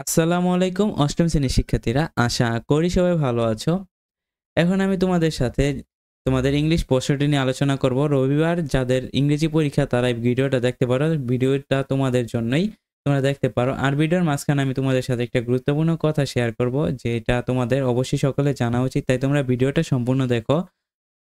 আসসালামু আলাইকুম অষ্টম শ্রেণীর শিক্ষার্থীরা, আশা করি সবাই ভালো আছো। এখন আমি তোমাদের সাথে তোমাদের ইংলিশ প্রশ্নটি নিয়ে আলোচনা করব। রবিবার যাদের ইংরেজি পরীক্ষা তারা এই ভিডিওটা দেখতে পারো। ভিডিওটা তোমাদের জন্যই, তোমরা দেখতে পারো। আর ভিডিওর মাঝখানে আমি তোমাদের সাথে একটা গুরুত্বপূর্ণ কথা শেয়ার করব, যেটা তোমাদের অবশ্যই সকলে জানা উচিত, তাই তোমরা ভিডিওটা সম্পূর্ণ দেখো।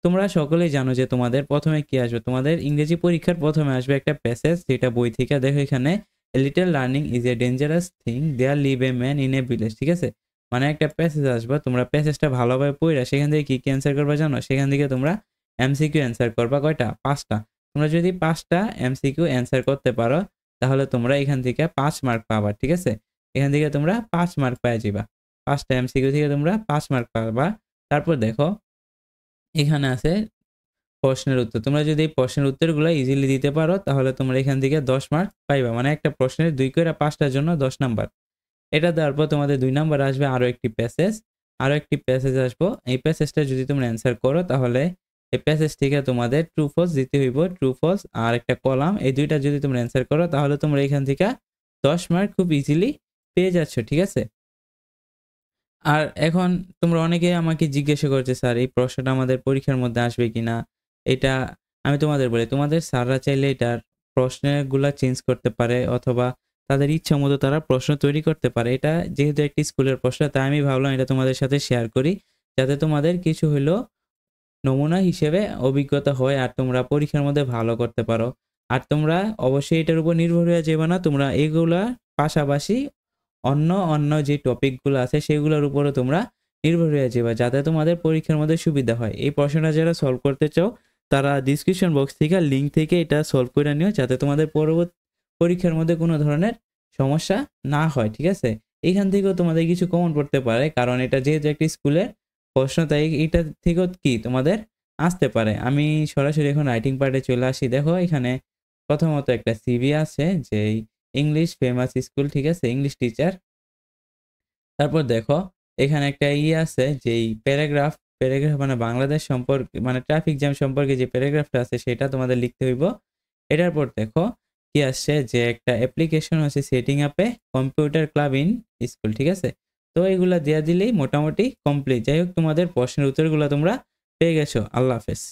তোমরা সকলেই জানো যে তোমাদের প্রথমে কি আসবে। তোমাদের ইংরেজি পরীক্ষার প্রথমে আসবে একটা প্যাসেজ, যেটা বই থেকে দেখো এখানে, a little learning is a dangerous thing, there live a man in a village. ঠিক আছে, মানে একটা প্যাসেজ আসবে, তোমরা প্যাসেজটা ভালোভাবে পড়া সেখান থেকে কি কি অ্যান্সার করবা জানো? সেখান থেকে তোমরা এমসিকিউ অ্যান্সার করবা। কয়টা? 5টা। তোমরা যদি 5টা এমসিকিউ অ্যান্সার করতে পারো তাহলে তোমরা এখান থেকে 5 মার্ক পাবা। ঠিক আছে, এখান থেকে তোমরা 5 মার্ক পেয়ে যাবা। 5টা এমসিকিউ থেকে তোমরা 5 মার্ক পাবা। তারপর দেখো এখানে আছে প্রশ্নের উত্তর। তোমরা যদি এই প্রশ্নের উত্তরগুলো ইজিলি দিতে পারো তাহলে তোমরা এখান থেকে 10 মার্ক পাইবা। মানে একটা প্রশ্নের 2 করে 5টার জন্য 10 নাম্বার। এটা দেওয়ার পর তোমাদের 2 নাম্বার আসবে আরো একটি প্যাসেজ। আরো একটি প্যাসেজ আসবো। এই প্যাসেজটা যদি তোমরা অ্যান্সার করো তাহলে এই প্যাসেজ থেকে তোমাদের ট্রু ফলস দিতে হইব। ট্রু ফলস আর একটা কলাম, এই দুইটা যদি তোমরা অ্যান্সার করো তাহলে তোমরা এখান থেকে 10 মার্ক খুব ইজিলি পেয়ে যাচ্ছ। ঠিক আছে, আর এখন তোমরা অনেকেই আমাকে জিজ্ঞাসা করছে, স্যার এই প্রশ্নটা আমাদের পরীক্ষার মধ্যে আসবে কিনা? এটা আমি তোমাদের বলি, তোমাদের স্যাররা চাইলে এটার প্রশ্নগুলা চেঞ্জ করতে পারে, অথবা তাদের ইচ্ছা মতো তারা প্রশ্ন তৈরি করতে পারে। এটা যেহেতু একটি স্কুলের প্রশ্ন, তাই আমি ভাবলাম এটা তোমাদের সাথে শেয়ার করি, যাতে তোমাদের কিছু হলেও নমুনা হিসেবে অভিজ্ঞতা হয় আর তোমরা পরীক্ষার মধ্যে ভালো করতে পারো। আর তোমরা অবশ্যই এটার উপর নির্ভর হয়ে যাবে না, তোমরা এগুলা পাশাপাশি অন্য যে টপিকগুলো আছে সেগুলোর উপরও তোমরা নির্ভর হয়ে যাবে, যাতে তোমাদের পরীক্ষার মধ্যে সুবিধা হয়। এই প্রশ্নটা যারা সলভ করতে চাও তারা ডিসক্রিপশন বক্স থেকে লিঙ্ক থেকে এটা সলভ করে নিও, যাতে তোমাদের পরবর্তী পরীক্ষার মধ্যে কোনো ধরনের সমস্যা না হয়। ঠিক আছে, এইখান থেকেও তোমাদের কিছু কমন পড়তে পারে, কারণ এটা যেহেতু একটি স্কুলের প্রশ্ন, তাই এটা থেকেও কি তোমাদের আসতে পারে। আমি সরাসরি এখন রাইটিং পার্টে চলে আসি। দেখো এখানে প্রথমত একটা সিভি আছে, যেই ইংলিশ ফেমাস স্কুল। ঠিক আছে, ইংলিশ টিচার। তারপর দেখো এখানে একটা আছে, যেই প্যারাগ্রাফ মানে বাংলাদেশ সম্পর্কে, মানে ট্রাফিক জ্যাম সম্পর্কে যে প্যারাগ্রাফটা আছে সেটা তোমাদের লিখতে হইব। এটার পর দেখো কি আসছে, যে একটা অ্যাপ্লিকেশন আছে, সেটিং আপে কম্পিউটার ক্লাব ইন স্কুল। ঠিক আছে, তো এগুলা দেওয়া দিলেই মোটামুটি কমপ্লিট। যাই হোক, তোমাদের প্রশ্নের উত্তরগুলো তোমরা পেয়ে গেছো। আল্লাহ হাফেজ।